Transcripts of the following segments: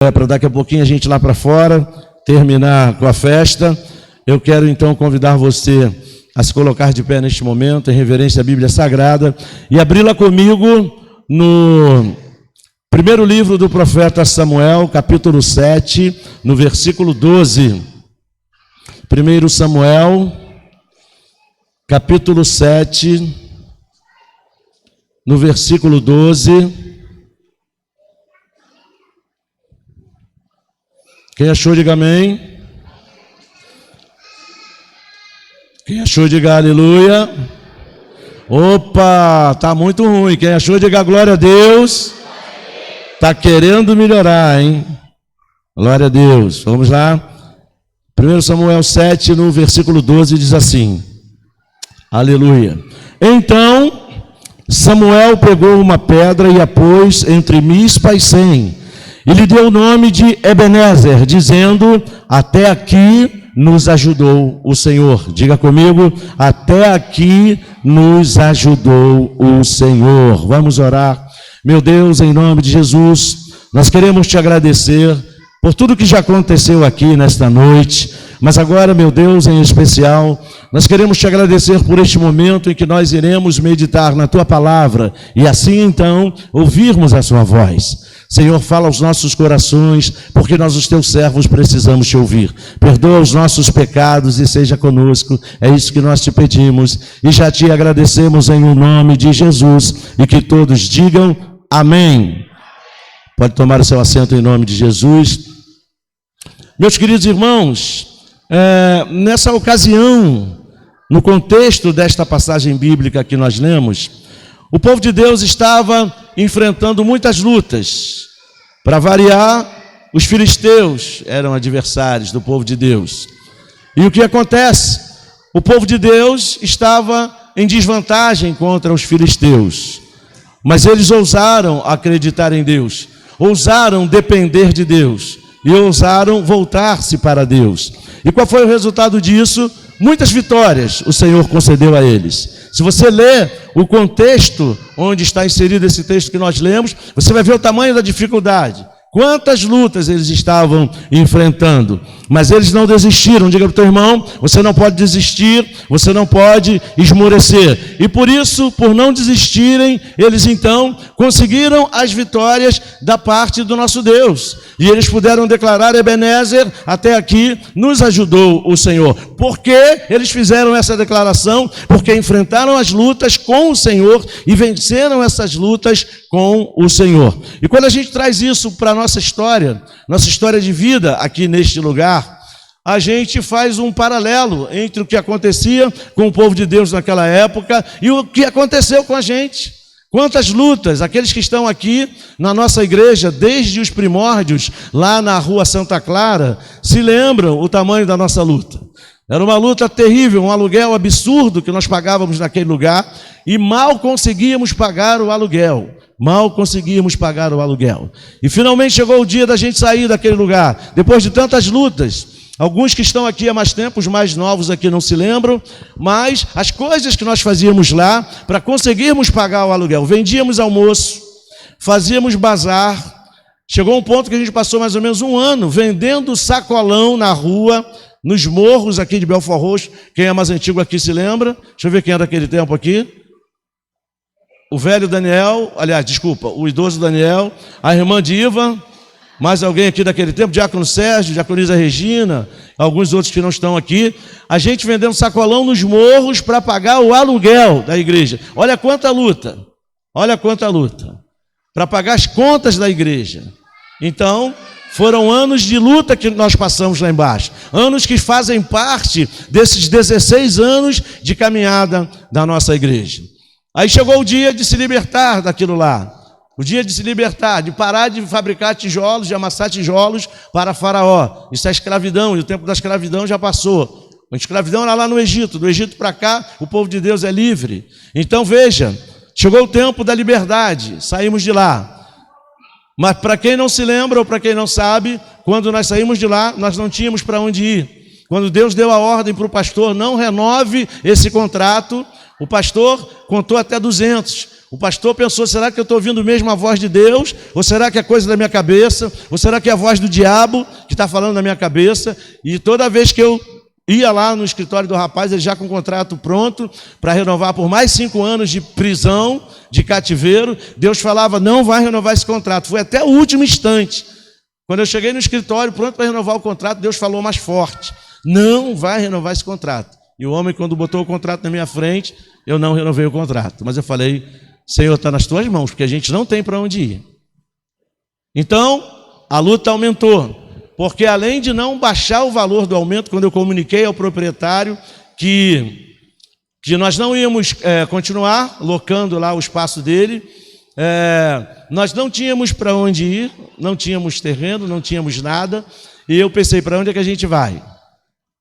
Para daqui a pouquinho a gente ir lá para fora, terminar com a festa. Eu quero então convidar você a se colocar de pé neste momento, em reverência à Bíblia Sagrada, e abri-la comigo no primeiro livro do profeta Samuel, capítulo 7, no versículo 12. 1 Samuel, capítulo 7, no versículo 12. Quem achou, diga amém. Quem achou, diga aleluia. Opa, tá muito ruim. Quem achou, diga glória a Deus. Tá querendo melhorar, hein? Glória a Deus. Vamos lá. 1 Samuel 7, no versículo 12, diz assim. Aleluia. Então, Samuel pegou uma pedra e a pôs entre Mispa e Sem. E lhe deu o nome de Ebenezer, dizendo: até aqui nos ajudou o Senhor. Diga comigo: até aqui nos ajudou o Senhor. Vamos orar. Meu Deus, em nome de Jesus, nós queremos te agradecer por tudo que já aconteceu aqui nesta noite. Mas agora, meu Deus, em especial, nós queremos te agradecer por este momento em que nós iremos meditar na tua palavra e assim então ouvirmos a sua voz. Senhor, fala aos nossos corações, porque nós, os teus servos, precisamos te ouvir. Perdoa os nossos pecados e seja conosco. É isso que nós te pedimos e já te agradecemos em o nome de Jesus. E que todos digam amém. Pode tomar o seu assento em nome de Jesus. Meus queridos irmãos, nessa ocasião, no contexto desta passagem bíblica que nós lemos, o povo de Deus estava enfrentando muitas lutas. Para variar, os filisteus eram adversários do povo de Deus. E o que acontece? O povo de Deus estava em desvantagem contra os filisteus. Mas eles ousaram acreditar em Deus, ousaram depender de Deus e ousaram voltar-se para Deus. E qual foi o resultado disso? Muitas vitórias o Senhor concedeu a eles. Se você ler o contexto onde está inserido esse texto que nós lemos, você vai ver o tamanho da dificuldade. Quantas lutas eles estavam enfrentando, mas eles não desistiram. Diga para o teu irmão: você não pode desistir, você não pode esmorecer. E por isso, por não desistirem, eles então conseguiram as vitórias da parte do nosso Deus. E eles puderam declarar: Ebenezer, até aqui nos ajudou o Senhor. Por que eles fizeram essa declaração? Porque enfrentaram as lutas com o Senhor e venceram essas lutas com o Senhor. E quando a gente traz isso para a nossa história de vida aqui neste lugar, a gente faz um paralelo entre o que acontecia com o povo de Deus naquela época e o que aconteceu com a gente. Quantas lutas, aqueles que estão aqui na nossa igreja desde os primórdios, lá na rua Santa Clara, se lembram o tamanho da nossa luta. Era uma luta terrível, um aluguel absurdo que nós pagávamos naquele lugar e mal conseguíamos pagar o aluguel. E finalmente chegou o dia da gente sair daquele lugar. Depois de tantas lutas, alguns que estão aqui há mais tempo, os mais novos aqui não se lembram, mas as coisas que nós fazíamos lá para conseguirmos pagar o aluguel. Vendíamos almoço, fazíamos bazar. Chegou um ponto que a gente passou mais ou menos um ano vendendo sacolão na rua, nos morros aqui de Belford Roxo. Quem é mais antigo aqui se lembra? Deixa eu ver quem é daquele tempo aqui. O velho Daniel, o idoso Daniel, a irmã Diva, mais alguém aqui daquele tempo, Diácono Sérgio, Diaconisa Regina, alguns outros que não estão aqui. A gente vendendo sacolão nos morros para pagar o aluguel da igreja. Olha quanta luta, para pagar as contas da igreja. Então, foram anos de luta que nós passamos lá embaixo, anos que fazem parte desses 16 anos de caminhada da nossa igreja. Aí chegou o dia de se libertar daquilo lá, o dia de se libertar, de parar de fabricar tijolos, de amassar tijolos para Faraó. Isso é escravidão, e o tempo da escravidão já passou. A escravidão era lá no Egito, do Egito para cá o povo de Deus é livre. Então veja, chegou o tempo da liberdade, saímos de lá. Mas para quem não se lembra ou para quem não sabe, quando nós saímos de lá, nós não tínhamos para onde ir. Quando Deus deu a ordem para o pastor: não renove esse contrato, o pastor contou até 200. O pastor pensou, será que eu estou ouvindo mesmo a voz de Deus? Ou será que é coisa da minha cabeça? Ou será que é a voz do diabo que está falando na minha cabeça? E toda vez que eu ia lá no escritório do rapaz, ele já com o contrato pronto para renovar por mais 5 anos de prisão, de cativeiro, Deus falava, não vai renovar esse contrato. Foi até o último instante. Quando eu cheguei no escritório, pronto para renovar o contrato, Deus falou mais forte, não vai renovar esse contrato. E o homem, quando botou o contrato na minha frente, eu não renovei o contrato. Mas eu falei, Senhor, está nas tuas mãos, porque a gente não tem para onde ir. Então, a luta aumentou. Porque além de não baixar o valor do aumento, quando eu comuniquei ao proprietário que nós não íamos continuar locando lá o espaço dele, nós não tínhamos para onde ir, não tínhamos terreno, não tínhamos nada, e eu pensei, para onde é que a gente vai?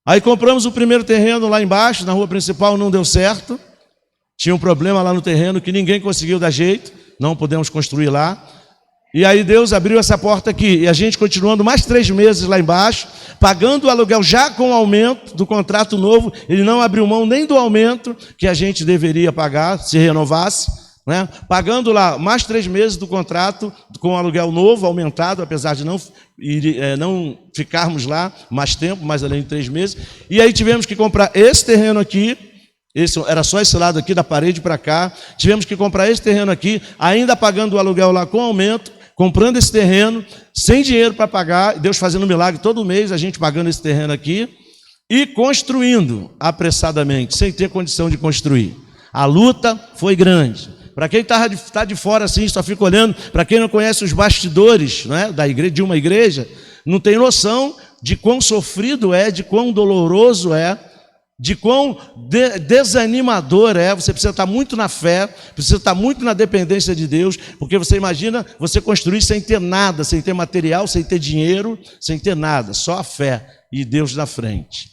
Aí compramos o primeiro terreno lá embaixo, na rua principal, não deu certo, tinha um problema lá no terreno que ninguém conseguiu dar jeito, não podemos construir lá. E aí Deus abriu essa porta aqui, e a gente continuando mais 3 meses lá embaixo, pagando o aluguel já com o aumento do contrato novo, ele não abriu mão nem do aumento que a gente deveria pagar, se renovasse, né? Pagando lá mais 3 meses do contrato com o aluguel novo, aumentado, apesar de não ficarmos lá mais tempo, mais além de 3 meses, e aí tivemos que comprar esse terreno aqui, era só esse lado aqui, da parede para cá, tivemos que comprar esse terreno aqui, ainda pagando o aluguel lá com aumento, comprando esse terreno, sem dinheiro para pagar, Deus fazendo um milagre todo mês, a gente pagando esse terreno aqui, e construindo apressadamente, sem ter condição de construir. A luta foi grande. Para quem está de fora assim, só fica olhando, para quem não conhece os bastidores, né, de uma igreja, não tem noção de quão sofrido é, de quão doloroso é, de quão desanimador é. Você precisa estar muito na fé, precisa estar muito na dependência de Deus, porque você imagina você construir sem ter nada, sem ter material, sem ter dinheiro, sem ter nada, só a fé e Deus na frente.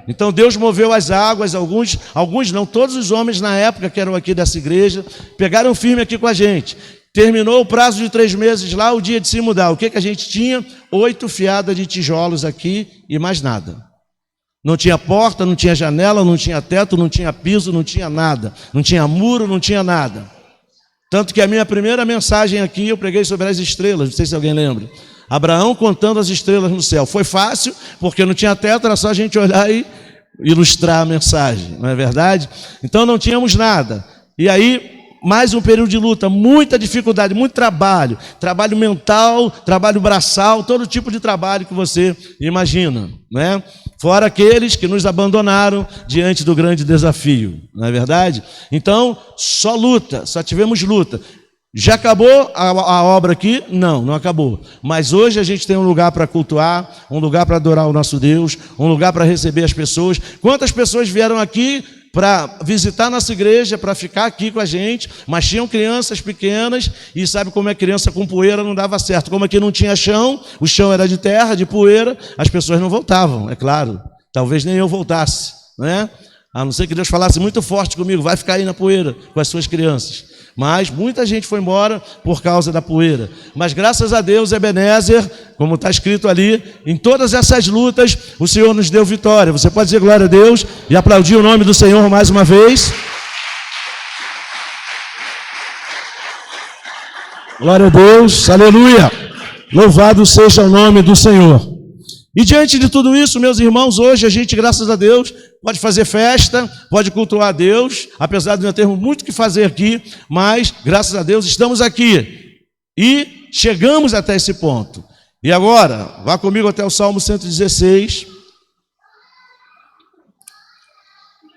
Então Deus moveu as águas, alguns não, todos os homens na época que eram aqui dessa igreja, pegaram firme aqui com a gente. Terminou o prazo de 3 meses lá, o dia de se mudar. O que a gente tinha? 8 fiadas de tijolos aqui e mais nada. Não tinha porta, não tinha janela, não tinha teto, não tinha piso, não tinha nada. Não tinha muro, não tinha nada. Tanto que a minha primeira mensagem aqui, eu preguei sobre as estrelas, não sei se alguém lembra. Abraão contando as estrelas no céu. Foi fácil, porque não tinha teto, era só a gente olhar e ilustrar a mensagem, não é verdade? Então não tínhamos nada. E aí, mais um período de luta, muita dificuldade, muito trabalho. Trabalho mental, trabalho braçal, todo tipo de trabalho que você imagina, né? Fora aqueles que nos abandonaram diante do grande desafio, não é verdade? Então, só luta, só tivemos luta. Já acabou a obra aqui? Não, não acabou. Mas hoje a gente tem um lugar para cultuar, um lugar para adorar o nosso Deus, um lugar para receber as pessoas. Quantas pessoas vieram aqui para visitar nossa igreja, para ficar aqui com a gente, mas tinham crianças pequenas, e sabe como é criança com poeira não dava certo. Como aqui não tinha chão, o chão era de terra, de poeira, as pessoas não voltavam, é claro. Talvez nem eu voltasse, né? A não ser que Deus falasse muito forte comigo, vai ficar aí na poeira com as suas crianças. Mas muita gente foi embora por causa da poeira. Mas graças a Deus, Ebenezer, como está escrito ali, em todas essas lutas, o Senhor nos deu vitória. Você pode dizer glória a Deus e aplaudir o nome do Senhor mais uma vez. Glória a Deus, aleluia. Louvado seja o nome do Senhor. E diante de tudo isso, meus irmãos, hoje a gente, graças a Deus, pode fazer festa, pode cultuar a Deus, apesar de não termos muito o que fazer aqui, mas, graças a Deus, estamos aqui e chegamos até esse ponto. E agora, vá comigo até o Salmo 116.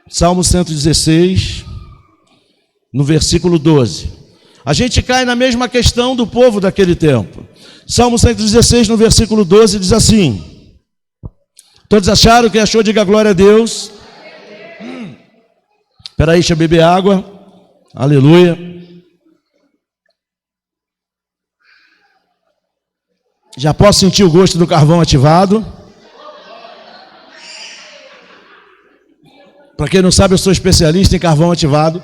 Salmo 116, no versículo 12. A gente cai na mesma questão do povo daquele tempo. Salmo 116, no versículo 12, diz assim... Todos acharam? Quem achou, diga glória a Deus. Espera aí, deixa eu beber água. Aleluia. Já posso sentir o gosto do carvão ativado. Para quem não sabe, eu sou especialista em carvão ativado.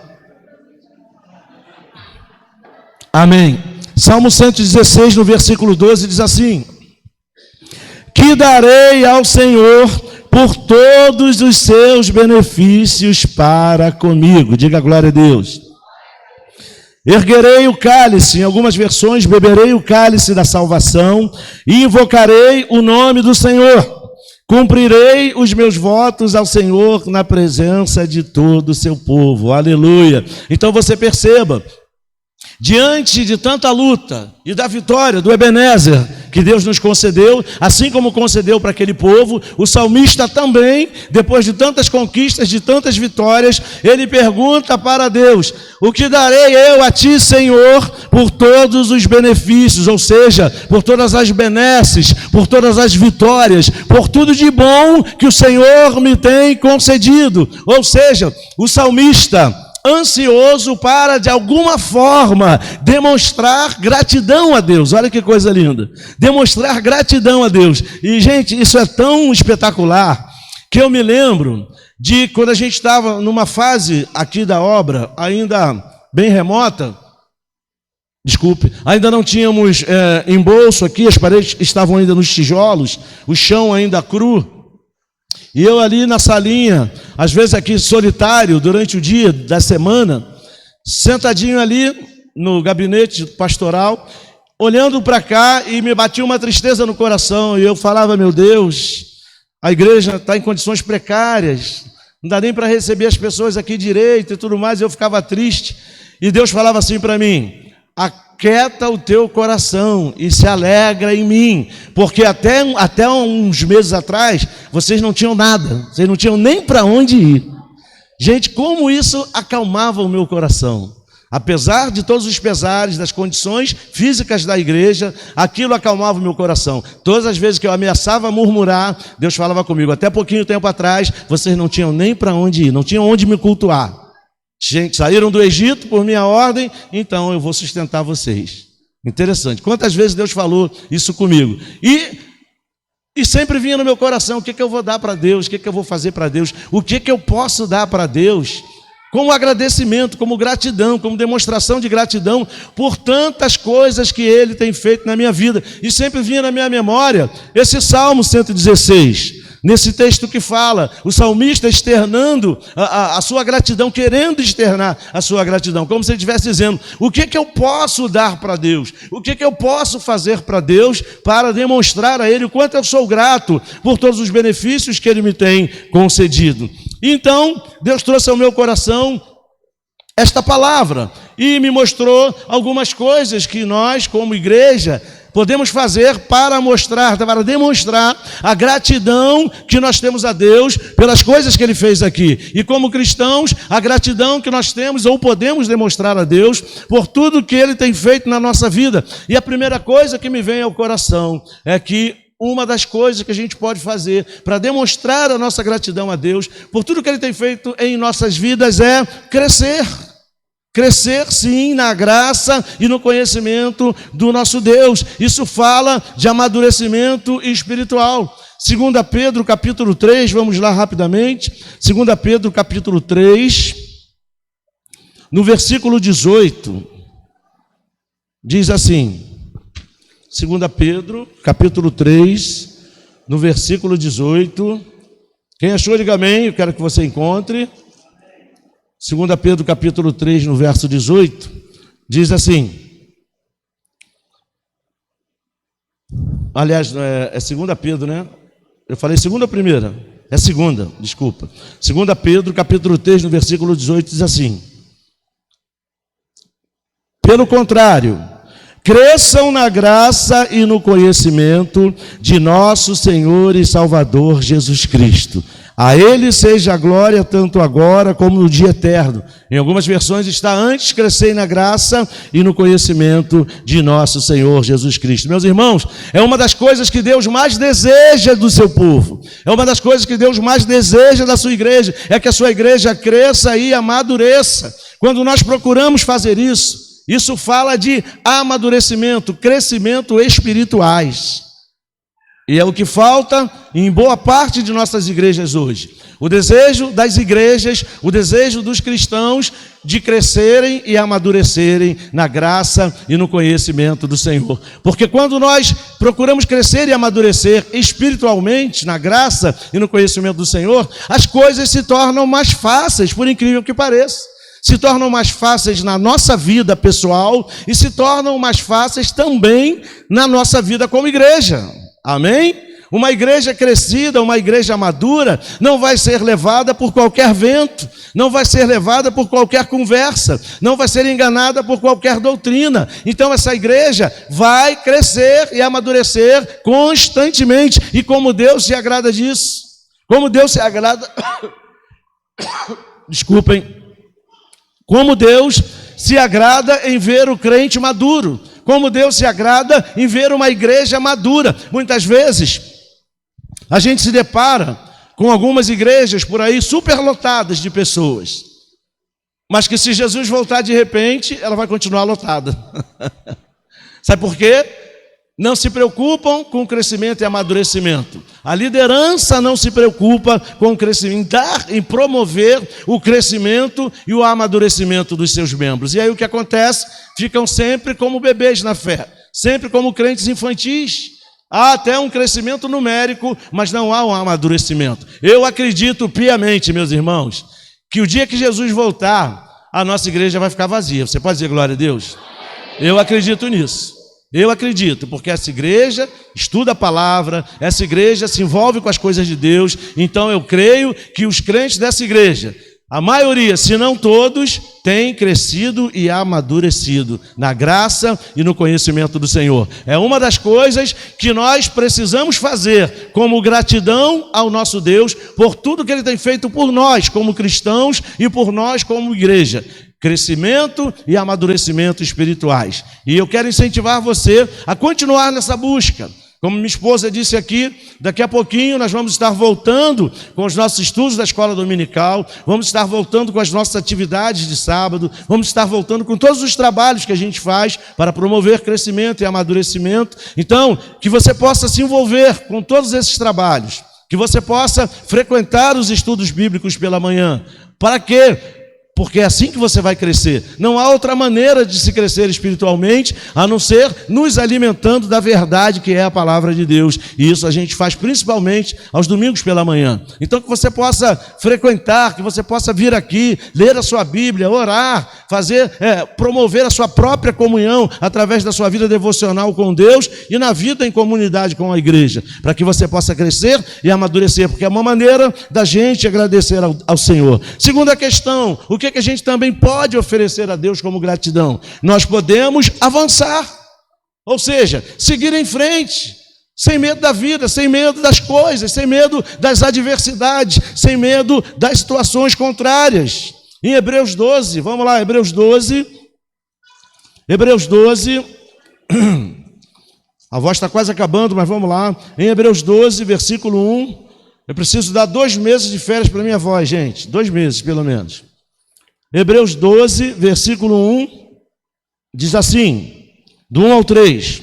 Amém. Salmo 116, no versículo 12, diz assim... Que darei ao Senhor por todos os seus benefícios para comigo. Diga glória a Deus. Erguerei o cálice, em algumas versões, beberei o cálice da salvação e invocarei o nome do Senhor. Cumprirei os meus votos ao Senhor na presença de todo o seu povo. Aleluia. Então você perceba, diante de tanta luta e da vitória do Ebenezer que Deus nos concedeu, assim como concedeu para aquele povo, o salmista também, depois de tantas conquistas, de tantas vitórias, ele pergunta para Deus: o que darei eu a ti, Senhor, por todos os benefícios, ou seja, por todas as benesses, por todas as vitórias, por tudo de bom que o Senhor me tem concedido. Ou seja, o salmista ansioso para, de alguma forma, demonstrar gratidão a Deus. Olha que coisa linda. Demonstrar gratidão a Deus. E, gente, isso é tão espetacular que eu me lembro de quando a gente estava numa fase aqui da obra, ainda bem remota, ainda não tínhamos embolso aqui, as paredes estavam ainda nos tijolos, o chão ainda cru. E eu ali na salinha, às vezes aqui solitário, durante o dia da semana, sentadinho ali no gabinete pastoral, olhando para cá, e me batia uma tristeza no coração. E eu falava: meu Deus, a igreja está em condições precárias, não dá nem para receber as pessoas aqui direito e tudo mais. Eu ficava triste. E Deus falava assim para mim: aquieta o teu coração e se alegra em mim, porque até uns meses atrás vocês não tinham nada, vocês não tinham nem para onde ir. Gente, como isso acalmava o meu coração. Apesar de todos os pesares, das condições físicas da igreja, aquilo acalmava o meu coração. Todas as vezes que eu ameaçava murmurar, Deus falava comigo: até pouquinho tempo atrás vocês não tinham nem para onde ir, não tinham onde me cultuar. Gente, saíram do Egito por minha ordem, então eu vou sustentar vocês. Interessante. Quantas vezes Deus falou isso comigo? E sempre vinha no meu coração: o que eu vou dar para Deus? O que eu vou fazer para Deus? O que eu posso dar para Deus? Como agradecimento, como gratidão, como demonstração de gratidão por tantas coisas que Ele tem feito na minha vida. E sempre vinha na minha memória esse Salmo 116. Nesse texto que fala, o salmista externando a sua gratidão, querendo externar a sua gratidão, como se ele estivesse dizendo: o que eu posso dar para Deus? O que eu posso fazer para Deus para demonstrar a Ele o quanto eu sou grato por todos os benefícios que Ele me tem concedido? Então, Deus trouxe ao meu coração esta palavra e me mostrou algumas coisas que nós, como igreja, podemos fazer para demonstrar a gratidão que nós temos a Deus pelas coisas que Ele fez aqui. E como cristãos, a gratidão que nós temos ou podemos demonstrar a Deus por tudo que Ele tem feito na nossa vida. E a primeira coisa que me vem ao coração é que uma das coisas que a gente pode fazer para demonstrar a nossa gratidão a Deus por tudo que Ele tem feito em nossas vidas é crescer. Crescer, sim, na graça e no conhecimento do nosso Deus. Isso fala de amadurecimento espiritual. 2 Pedro, capítulo 3, vamos lá rapidamente. 2 Pedro, capítulo 3, no versículo 18, diz assim. 2 Pedro, capítulo 3, no versículo 18. Quem achou, diga amém, eu quero que você encontre. 2 Pedro capítulo 3, no verso 18, diz assim, aliás, é 2 Pedro, né? Eu falei segunda ou primeira? É segunda, desculpa. 2 Pedro capítulo 3, no versículo 18, diz assim: pelo contrário, cresçam na graça e no conhecimento de nosso Senhor e Salvador Jesus Cristo. A Ele seja a glória tanto agora como no dia eterno. Em algumas versões está: antes crescei na graça e no conhecimento de nosso Senhor Jesus Cristo. Meus irmãos, é uma das coisas que Deus mais deseja do seu povo. É uma das coisas que Deus mais deseja da sua igreja. É que a sua igreja cresça e amadureça. Quando nós procuramos fazer isso, isso fala de amadurecimento, crescimento espirituais. E é o que falta em boa parte de nossas igrejas hoje. O desejo das igrejas, o desejo dos cristãos de crescerem e amadurecerem na graça e no conhecimento do Senhor. Porque quando nós procuramos crescer e amadurecer espiritualmente na graça e no conhecimento do Senhor, as coisas se tornam mais fáceis, por incrível que pareça. se tornam mais fáceis na nossa vida pessoal e se tornam mais fáceis também na nossa vida como igreja. Amém? Uma igreja crescida, uma igreja madura, não vai ser levada por qualquer vento, não vai ser levada por qualquer conversa, não vai ser enganada por qualquer doutrina. Então essa igreja vai crescer e amadurecer constantemente. E como Deus se agrada disso? Como Deus se agrada... Desculpem. Como Deus se agrada em ver o crente maduro. Como Deus se agrada em ver uma igreja madura. Muitas vezes a gente se depara com algumas igrejas por aí superlotadas de pessoas, mas que se Jesus voltar de repente, ela vai continuar lotada. Sabe por quê? Não se preocupam com o crescimento e amadurecimento. A liderança não se preocupa com o crescimento, em promover o crescimento e o amadurecimento dos seus membros. E aí o que acontece? Ficam sempre como bebês na fé, sempre como crentes infantis. Há até um crescimento numérico, mas não há um amadurecimento. Eu acredito piamente, meus irmãos, que o dia que Jesus voltar, a nossa igreja vai ficar vazia. Você pode dizer glória a Deus? Eu acredito nisso. Eu acredito, porque essa igreja estuda a palavra, essa igreja se envolve com as coisas de Deus. Então eu creio que os crentes dessa igreja, a maioria, se não todos, têm crescido e amadurecido na graça e no conhecimento do Senhor. É uma das coisas que nós precisamos fazer como gratidão ao nosso Deus por tudo que Ele tem feito por nós como cristãos e por nós como igreja. Crescimento e amadurecimento espirituais. E eu quero incentivar você a continuar nessa busca. Como minha esposa disse aqui, daqui a pouquinho nós vamos estar voltando com os nossos estudos da escola dominical, vamos estar voltando com as nossas atividades de sábado, vamos estar voltando com todos os trabalhos que a gente faz para promover crescimento e amadurecimento. Então, que você possa se envolver com todos esses trabalhos, que você possa frequentar os estudos bíblicos pela manhã. Para quê? Porque é assim que você vai crescer. Não há outra maneira de se crescer espiritualmente a não ser nos alimentando da verdade que é a palavra de Deus. E isso a gente faz principalmente aos domingos pela manhã. Então que você possa frequentar, que você possa vir aqui, ler a sua Bíblia, orar, promover a sua própria comunhão através da sua vida devocional com Deus e na vida em comunidade com a igreja, para que você possa crescer e amadurecer, porque é uma maneira da gente agradecer ao Senhor. Segunda questão, o que a gente também pode oferecer a Deus como gratidão? Nós podemos avançar, ou seja, seguir em frente, sem medo da vida, sem medo das coisas, sem medo das adversidades, sem medo das situações contrárias. Em Hebreus 12, vamos lá, Hebreus 12, a voz está quase acabando, mas vamos lá, em Hebreus 12, versículo 1, eu preciso dar 2 meses de férias para minha voz, gente, 2 meses pelo menos. Hebreus 12, versículo 1, diz assim, do 1 ao 3,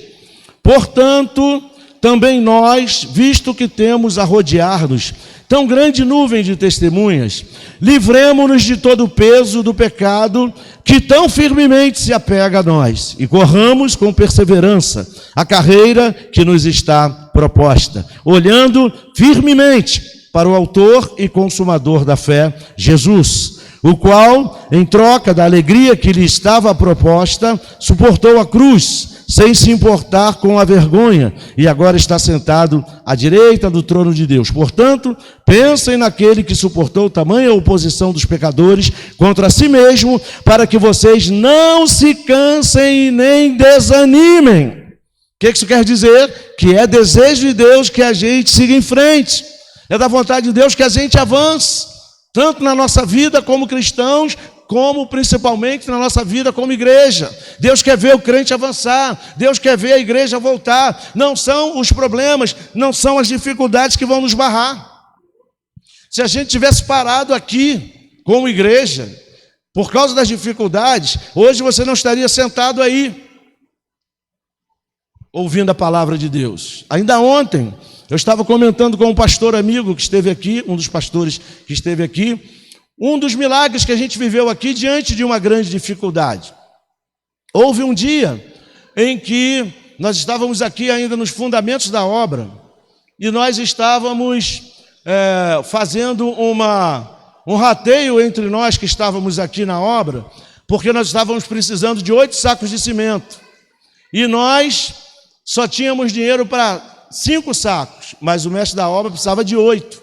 portanto, também nós, visto que temos a rodear-nos tão grande nuvem de testemunhas, livremo-nos de todo o peso do pecado que tão firmemente se apega a nós e corramos com perseverança a carreira que nos está proposta, olhando firmemente para o autor e consumador da fé, Jesus, o qual, em troca da alegria que lhe estava proposta, suportou a cruz, sem se importar com a vergonha, e agora está sentado à direita do trono de Deus. Portanto, pensem naquele que suportou tamanha oposição dos pecadores contra si mesmo, para que vocês não se cansem e nem desanimem. O que isso quer dizer? Que é desejo de Deus que a gente siga em frente. É da vontade de Deus que a gente avance, tanto na nossa vida como cristãos, como principalmente na nossa vida como igreja. Deus quer ver o crente avançar, Deus quer ver a igreja voltar. Não são os problemas, não são as dificuldades que vão nos barrar. Se a gente tivesse parado aqui como igreja, por causa das dificuldades, hoje você não estaria sentado aí, ouvindo a palavra de Deus. Ainda ontem, eu estava comentando com um pastor amigo que esteve aqui, um dos pastores que esteve aqui, um dos milagres que a gente viveu aqui diante de uma grande dificuldade. Houve um dia em que nós estávamos aqui ainda nos fundamentos da obra e nós estávamos fazendo um rateio entre nós que estávamos aqui na obra, porque nós estávamos precisando de 8 sacos de cimento. E nós só tínhamos dinheiro para 5 sacos, mas o mestre da obra precisava de 8.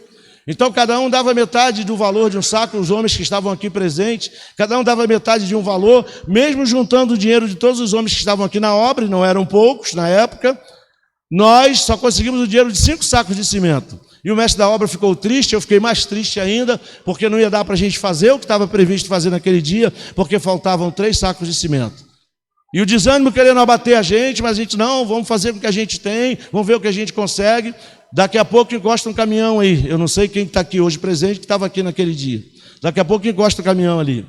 Então cada um dava metade do valor de um saco, os homens que estavam aqui presentes, cada um dava metade de um valor, mesmo juntando o dinheiro de todos os homens que estavam aqui na obra, e não eram poucos na época, nós só conseguimos o dinheiro de 5 sacos de cimento. E o mestre da obra ficou triste, eu fiquei mais triste ainda, porque não ia dar para a gente fazer o que estava previsto fazer naquele dia, porque faltavam 3 sacos de cimento. E o desânimo querendo abater a gente, mas a gente não, vamos fazer com o que a gente tem, vamos ver o que a gente consegue. Daqui a pouco encosta um caminhão aí, eu não sei quem está aqui hoje presente, que estava aqui naquele dia. Daqui a pouco encosta o caminhão ali.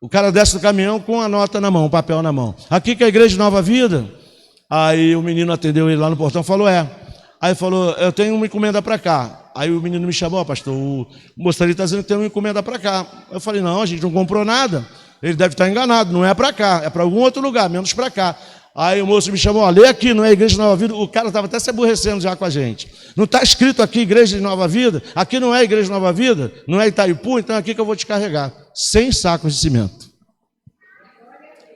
O cara desce do caminhão com a nota na mão, o papel na mão. Aqui que é a Igreja de Nova Vida. Aí o menino atendeu ele lá no portão, falou, Aí falou, eu tenho uma encomenda para cá. Aí o menino me chamou, pastor, o moço ali está dizendo que tem uma encomenda para cá. Eu falei, não, a gente não comprou nada. Ele deve estar enganado, não é para cá, é para algum outro lugar, menos para cá. Aí o moço me chamou, lê aqui, não é Igreja de Nova Vida. O cara estava até se aborrecendo já com a gente. Não está escrito aqui Igreja de Nova Vida? Aqui não é Igreja de Nova Vida? Não é Itaipu? Então é aqui que eu vou te carregar. 100 sacos de cimento.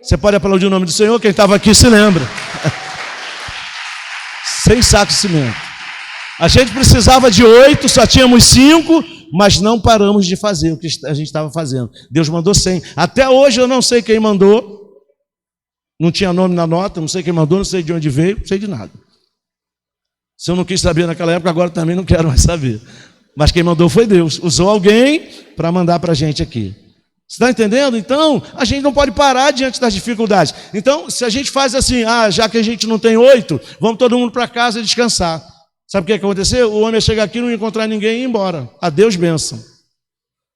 Você pode aplaudir o nome do Senhor, quem estava aqui se lembra. 100 sacos de cimento. A gente precisava de 8, só tínhamos 5, mas não paramos de fazer o que a gente estava fazendo. Deus mandou 100. Até hoje eu não sei quem mandou. Não tinha nome na nota, não sei quem mandou, não sei de onde veio, não sei de nada. Se eu não quis saber naquela época, agora também não quero mais saber. Mas quem mandou foi Deus. Usou alguém para mandar para a gente aqui. Você está entendendo? Então, a gente não pode parar diante das dificuldades. Então, se a gente faz assim, já que a gente não tem 8, vamos todo mundo para casa descansar. Sabe o que aconteceu? O homem ia chegar aqui, não ia encontrar ninguém e ir embora. Adeus, bênção.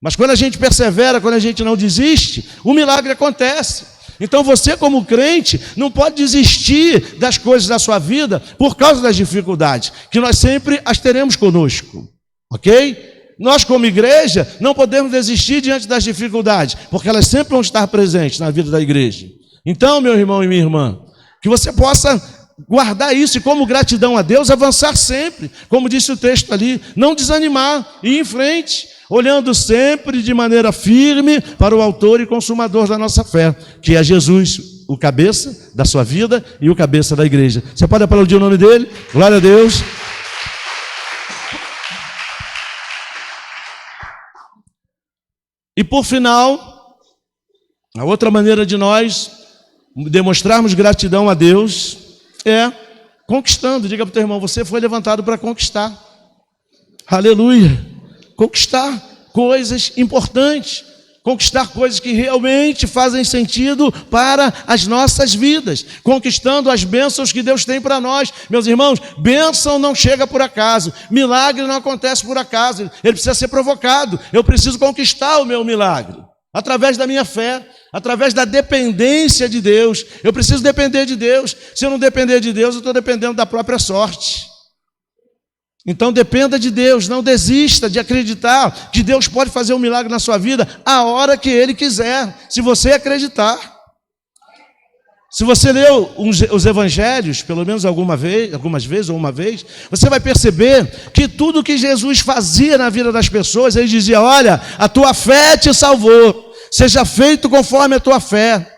Mas quando a gente persevera, quando a gente não desiste, o milagre acontece. Então você, como crente, não pode desistir das coisas da sua vida por causa das dificuldades, que nós sempre as teremos conosco, ok? Nós, como igreja, não podemos desistir diante das dificuldades, porque elas sempre vão estar presentes na vida da igreja. Então, meu irmão e minha irmã, que você possa guardar isso e, como gratidão a Deus, avançar sempre, como disse o texto ali, não desanimar, ir em frente, olhando sempre de maneira firme para o autor e consumador da nossa fé, que é Jesus, o cabeça da sua vida e o cabeça da igreja. Você pode aplaudir o nome dele? Glória a Deus. E por final, a outra maneira de nós demonstrarmos gratidão a Deus é conquistando. Diga para o teu irmão, você foi levantado para conquistar. Aleluia. Conquistar coisas importantes, conquistar coisas que realmente fazem sentido para as nossas vidas, conquistando as bênçãos que Deus tem para nós. Meus irmãos, bênção não chega por acaso, milagre não acontece por acaso, ele precisa ser provocado. Eu preciso conquistar o meu milagre, através da minha fé, através da dependência de Deus. Eu preciso depender de Deus. Se eu não depender de Deus, eu estou dependendo da própria sorte. Então dependa de Deus, não desista de acreditar que Deus pode fazer um milagre na sua vida a hora que Ele quiser, se você acreditar. Se você leu os evangelhos, pelo menos algumas vezes ou uma vez, você vai perceber que tudo que Jesus fazia na vida das pessoas, Ele dizia, olha, a tua fé te salvou, seja feito conforme a tua fé.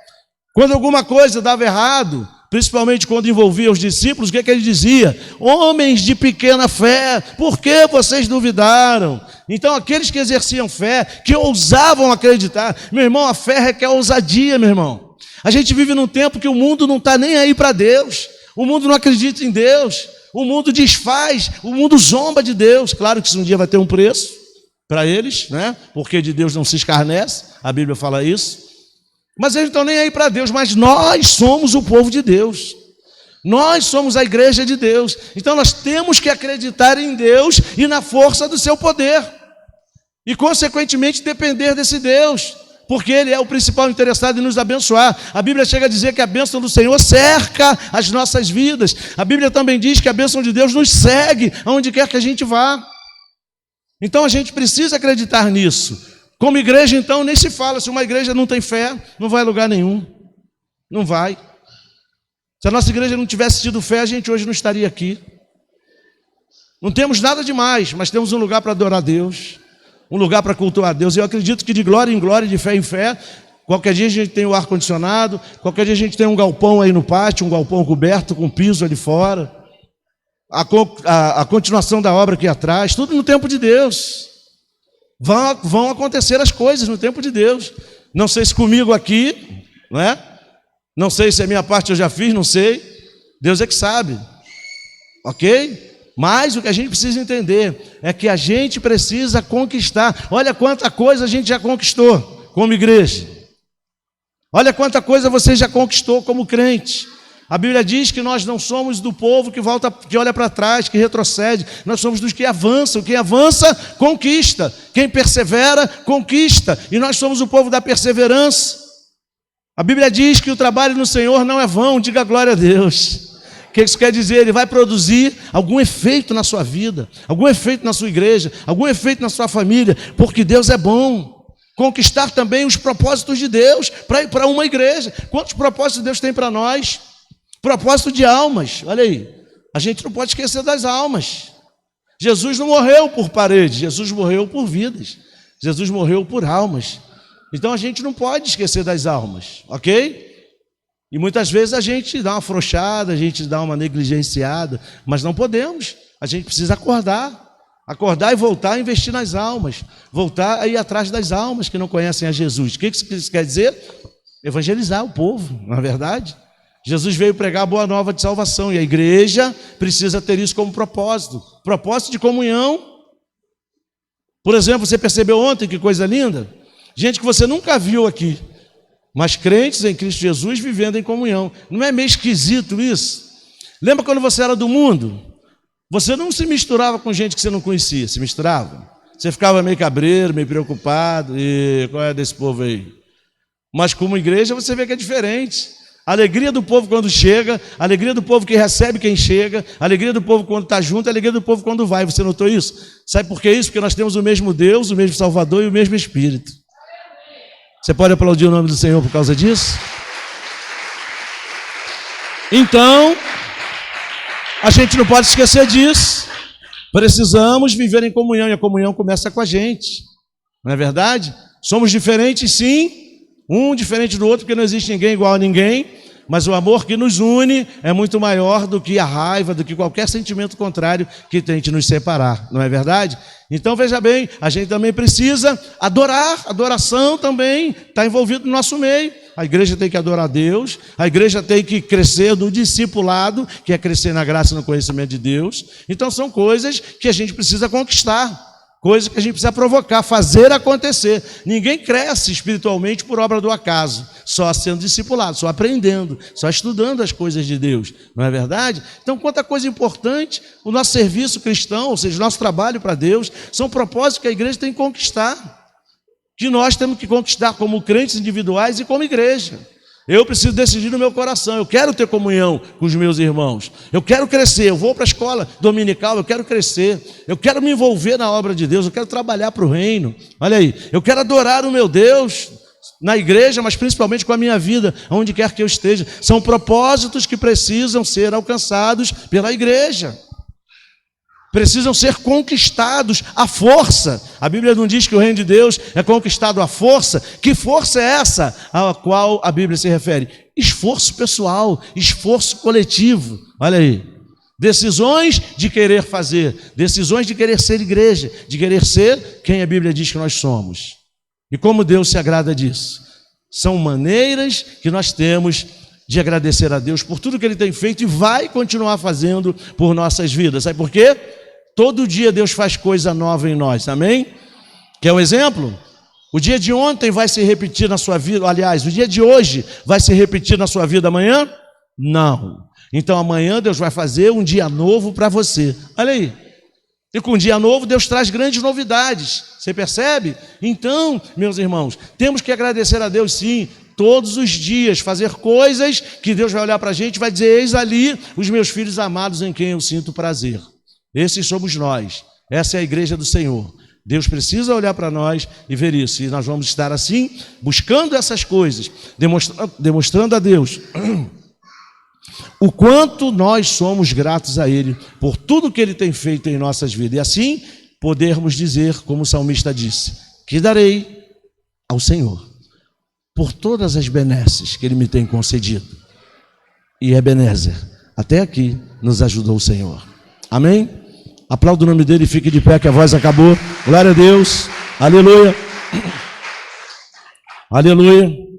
Quando alguma coisa dava errado, principalmente quando envolvia os discípulos, o que ele dizia? Homens de pequena fé, por que vocês duvidaram? Então aqueles que exerciam fé, que ousavam acreditar, meu irmão, a fé requer ousadia, meu irmão. A gente vive num tempo que o mundo não está nem aí para Deus, o mundo não acredita em Deus, o mundo desfaz, o mundo zomba de Deus. Claro que isso um dia vai ter um preço para eles, né? Porque de Deus não se escarnece, a Bíblia fala isso. Mas eles não estão nem aí para Deus, mas nós somos o povo de Deus. Nós somos a igreja de Deus. Então nós temos que acreditar em Deus e na força do seu poder. E consequentemente depender desse Deus, porque Ele é o principal interessado em nos abençoar. A Bíblia chega a dizer que a bênção do Senhor cerca as nossas vidas. A Bíblia também diz que a bênção de Deus nos segue aonde quer que a gente vá. Então a gente precisa acreditar nisso. Como igreja, então, nem se fala. Se uma igreja não tem fé, não vai a lugar nenhum. Não vai. Se a nossa igreja não tivesse tido fé, a gente hoje não estaria aqui. Não temos nada demais, mas temos um lugar para adorar a Deus. um lugar para cultuar a Deus. Eu acredito que de glória em glória, de fé em fé, qualquer dia a gente tem o ar-condicionado, qualquer dia a gente tem um galpão aí no pátio, um galpão coberto com piso ali fora, a continuação da obra aqui atrás, tudo no tempo de Deus. Vão acontecer as coisas no tempo de Deus. Não sei se comigo aqui, não é? Não sei se a minha parte eu já fiz, não sei. Deus é que sabe, ok? Mas o que a gente precisa entender é que a gente precisa conquistar. Olha quanta coisa a gente já conquistou como igreja. Olha quanta coisa você já conquistou como crente. A Bíblia diz que nós não somos do povo que volta, que olha para trás, que retrocede. Nós somos dos que avançam. Quem avança, conquista. Quem persevera, conquista. E nós somos o povo da perseverança. A Bíblia diz que o trabalho no Senhor não é vão. Diga glória a Deus. O que isso quer dizer? Ele vai produzir algum efeito na sua vida, algum efeito na sua igreja, algum efeito na sua família, porque Deus é bom. Conquistar também os propósitos de Deus para uma igreja. Quantos propósitos Deus tem para nós? Propósito de almas, olha aí. A gente não pode esquecer das almas. Jesus não morreu por paredes, Jesus morreu por vidas. Jesus morreu por almas. Então a gente não pode esquecer das almas, ok? E muitas vezes a gente dá uma afrouxada, a gente dá uma negligenciada, mas não podemos. A gente precisa acordar e voltar a investir nas almas, voltar a ir atrás das almas que não conhecem a Jesus. O que isso quer dizer? Evangelizar o povo, não é verdade? Jesus veio pregar a boa nova de salvação e a igreja precisa ter isso como propósito de comunhão. Por exemplo, você percebeu ontem que coisa linda? Gente que você nunca viu aqui, mas crentes em Cristo Jesus vivendo em comunhão. Não é meio esquisito isso? Lembra quando você era do mundo? Você não se misturava com gente que você não conhecia, se misturava? Você ficava meio cabreiro, meio preocupado, e qual é desse povo aí? Mas como igreja você vê que é diferente. A alegria do povo quando chega, a alegria do povo que recebe quem chega, a alegria do povo quando está junto, a alegria do povo quando vai. Você notou isso? Sabe por que isso? Porque nós temos o mesmo Deus, o mesmo Salvador e o mesmo Espírito. Você pode aplaudir o nome do Senhor por causa disso? Então, a gente não pode esquecer disso. Precisamos viver em comunhão, e a comunhão começa com a gente. Não é verdade? Somos diferentes, sim, um diferente do outro, porque não existe ninguém igual a ninguém, mas o amor que nos une é muito maior do que a raiva, do que qualquer sentimento contrário que tente nos separar, não é verdade? Então veja bem, a gente também precisa adorar, adoração também está envolvido no nosso meio. A igreja tem que adorar a Deus, a igreja tem que crescer no discipulado, que é crescer na graça e no conhecimento de Deus. Então são coisas que a gente precisa conquistar. Coisa que a gente precisa provocar, fazer acontecer. Ninguém cresce espiritualmente por obra do acaso, só sendo discipulado, só aprendendo, só estudando as coisas de Deus, não é verdade? Então, quanta coisa importante, o nosso serviço cristão, ou seja, o nosso trabalho para Deus, são propósitos que a igreja tem que conquistar, que nós temos que conquistar como crentes individuais e como igreja. Eu preciso decidir no meu coração, eu quero ter comunhão com os meus irmãos, eu quero crescer, eu vou para a escola dominical, eu quero crescer, eu quero me envolver na obra de Deus, eu quero trabalhar para o reino, olha aí, eu quero adorar o meu Deus na igreja, mas principalmente com a minha vida, onde quer que eu esteja. São propósitos que precisam ser alcançados pela igreja. Precisam ser conquistados à força. A Bíblia não diz que o reino de Deus é conquistado à força. Que força é essa a qual a Bíblia se refere? Esforço pessoal, esforço coletivo. Olha aí. Decisões de querer fazer, decisões de querer ser igreja, de querer ser quem a Bíblia diz que nós somos. E como Deus se agrada disso? São maneiras que nós temos de agradecer a Deus por tudo que Ele tem feito e vai continuar fazendo por nossas vidas. Sabe por quê? Todo dia Deus faz coisa nova em nós, amém? Quer um exemplo? O dia de ontem vai se repetir na sua vida, aliás, o dia de hoje vai se repetir na sua vida amanhã? Não. Então amanhã Deus vai fazer um dia novo para você. Olha aí. E com um dia novo Deus traz grandes novidades. Você percebe? Então, meus irmãos, temos que agradecer a Deus sim, todos os dias, fazer coisas que Deus vai olhar para a gente e vai dizer: eis ali os meus filhos amados em quem eu sinto prazer. Esses somos nós, essa é a igreja do Senhor. Deus precisa olhar para nós e ver isso, e nós vamos estar assim, buscando essas coisas, demonstrando a Deus o quanto nós somos gratos a Ele, por tudo que Ele tem feito em nossas vidas, e assim podermos dizer, como o salmista disse, que darei ao Senhor por todas as benesses que Ele me tem concedido. E Ebenezer, até aqui nos ajudou o Senhor. Amém? Aplauda o nome dele e fique de pé que a voz acabou. Glória a Deus. Aleluia. Aleluia.